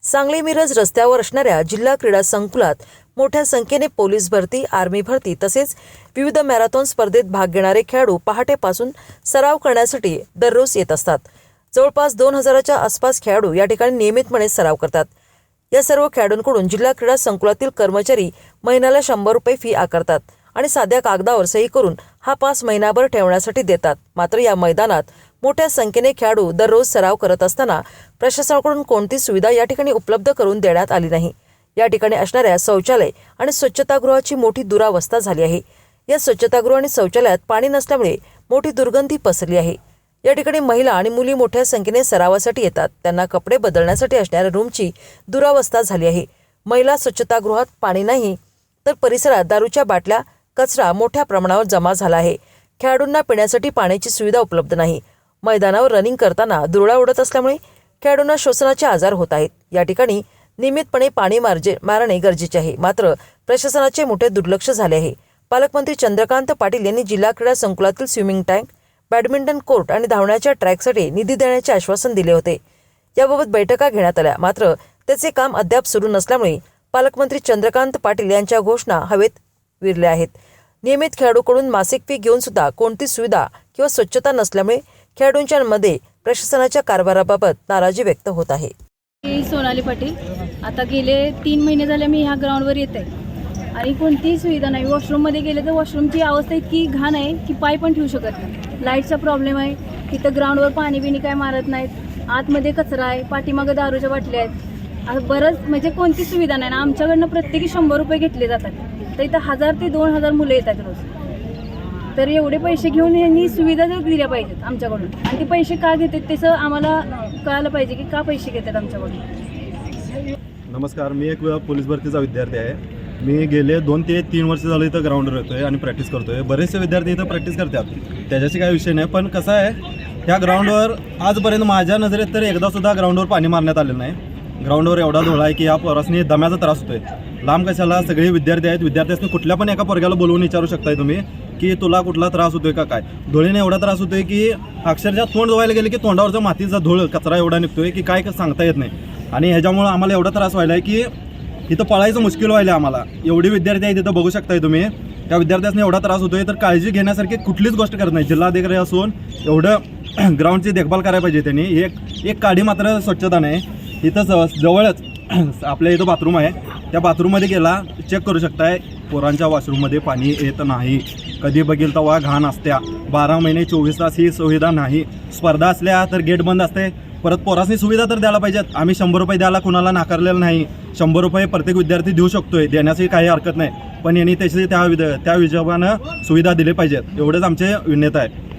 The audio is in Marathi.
सांगली मिरज रस्त्यावर असणाऱ्या जिल्हा क्रीडा संकुलात मोठ्या संख्येने पोलीस भरती, आर्मी भरती तसेच विविध मॅरेथॉन स्पर्धेत भाग घेणारे खेळाडू पहाटेपासून सराव करण्यासाठी दररोज येत असतात। जवळपास 2000च्या आसपास खेळाडू या ठिकाणी नियमितपणे सराव करतात। या सर्व खेळाडूंकडून जिल्हा क्रीडा संकुलातील कर्मचारी महिन्याला 100 रुपये फी आकारतात आणि साध्या कागदावर सही करून हा पास महिनाभर ठेवण्यासाठी देतात। मात्र या मैदानात मोठ्या संख्येने खेळाडू दररोज सराव करत असताना प्रशासनाकडून कोणती सुविधा या ठिकाणी उपलब्ध करून देण्यात आली नाही। या ठिकाणी असणाऱ्या शौचालय आणि स्वच्छतागृहाची मोठी दुरावस्था झाली आहे। या स्वच्छतागृह आणि शौचालयात पाणी नसल्यामुळे मोठी दुर्गंधी पसरली आहे। या ठिकाणी महिला आणि मुली मोठ्या संख्येने सरावासाठी येतात। त्यांना कपडे बदलण्यासाठी असणाऱ्या रूमची दुरावस्था झाली आहे। महिला स्वच्छतागृहात पाणी नाही तर परिसरात दारूच्या बाटल्या, कचरा मोठ्या प्रमाणावर जमा झाला आहे। खेळाडूंना पिण्यासाठी पाण्याची सुविधा उपलब्ध नाही। मैदानावर रनिंग करताना धुरळा उडत असल्यामुळे खेळाडूंना श्वसनाचे आजार होत आहेत। या ठिकाणी नियमितपणे पाणी मारणे गरजेचे आहे, मात्र प्रशासनाचे मोठे दुर्लक्ष झाले आहे। पालकमंत्री चंद्रकांत पाटील यांनी जिल्हा क्रीडा संकुलातील स्विमिंग टँक, बॅडमिंटन कोर्ट आणि धावण्याच्या ट्रॅकसाठी निधी देण्याचे आश्वासन दिले होते। याबाबत बैठका घेण्यात आल्या, मात्र त्याचे काम अद्याप सुरू नसल्यामुळे पालकमंत्री चंद्रकांत पाटील यांच्या घोषणा हवेत विरल्या आहेत। नियमित खेळाडूकडून मासिक फी घेऊन सुद्धा कोणती सुविधा किंवा स्वच्छता नसल्यामुळे खेळाडूंच्या मध्ये प्रशासनाच्या कारभाराबाबत नाराजी व्यक्त होत आहे। सोनाली पाटील, आता गेले 3 महिने झाले मी ह्या ग्राउंडवर येते आणि कोणतीही सुविधा नाही। वॉशरूममध्ये गेले तर वॉशरूमची अवस्था इतकी घाण आहे की पाय पण ठेवू शकत नाही। लाईटचा प्रॉब्लेम आहे, तिथं ग्राउंडवर पाणी बिणी काय मारत नाहीत। आतमध्ये कचरा आहे, पाठीमागं दारूच्या बाटल्या आहेत। बरंच म्हणजे कोणती सुविधा नाही ना। आमच्याकडनं प्रत्येकी 100 रुपये घेतले जातात, तर इथं 1000 ते 2000 मुलं येतात रोज। तर एवढे पैसे घेऊन यांनी सुविधा जर दिल्या पाहिजेत आमच्याकडून, आणि ते पैसे का घेतात त्याचं आम्हाला कळायला पाहिजे की का पैसे घेतात आमच्याकडून। नमस्कार, मी एक पोलीस भरतीचा विद्यार्थी आहे। मी गेले 2 ते 3 वर्ष झालं इथं ग्राउंडवर येतोय आणि प्रॅक्टिस करतोय। बरेचसे विद्यार्थी इथं प्रॅक्टिस करतात, त्याच्याशी काही विषय नाही। पण कसं आहे, ह्या ग्राउंडवर आजपर्यंत माझ्या नजरेत तर एकदासुद्धा ग्राउंडवर पाणी मारण्यात आलेलं नाही। ग्राउंडवर एवढा धुळा आहे की या पोरासनी दम्याचा त्रास होतोय। लांब कशाला, सगळे विद्यार्थी आहेत। विद्यार्थ्यांनी कुठल्या पण एका पोरग्याला बोलवून विचारू शकताय तुम्ही की तुला कुठला त्रास होतोय का काय। धुळीने एवढा त्रास होतोय की अक्षरशः तोंड धुवायला गेले की तोंडावरचा मातीचा धूळ, कचरा एवढा निघतोय की काय सांगता येत नाही। आणि ह्याच्यामुळं आम्हाला एवढा त्रास व्हायला आहे की इथं पळायचं मुश्किल व्हायला आहे आम्हाला। एवढी विद्यार्थी आहेत तिथं, बघू शकताय तुम्ही। त्या विद्यार्थ्यांनी एवढा त्रास होतोय, तर काळजी घेण्यासारखी कुठलीच गोष्ट करत नाही। जिल्हाधिकारी असून एवढं ग्राउंडची देखभाल करायला पाहिजे त्यांनी। एक काडी मात्र स्वच्छता नाही। इथं जवळच आपल्या इथं बाथरूम आहे, त्या बाथरूममध्ये गेला चेक करू शकताय, पोरांच्या वॉशरूममध्ये पाणी येत नाही। कधी बघील तेव्हा घाण असत्या। 12 महिने 24 तास ही सुविधा नाही। स्पर्धा असल्या तर गेट बंद असते। परत पोरासनी सुविधा तर द्यायला पाहिजेत। आम्ही 100 रुपये द्यायला कुणाला नाकारलेलं नाही। 100 रुपये प्रत्येक विद्यार्थी देऊ शकतोय, देण्याची काही हरकत नाही। पण यांनी त्याची त्या हिशोबानं सुविधा दिली पाहिजेत, एवढंच आमचे विनंती आहे।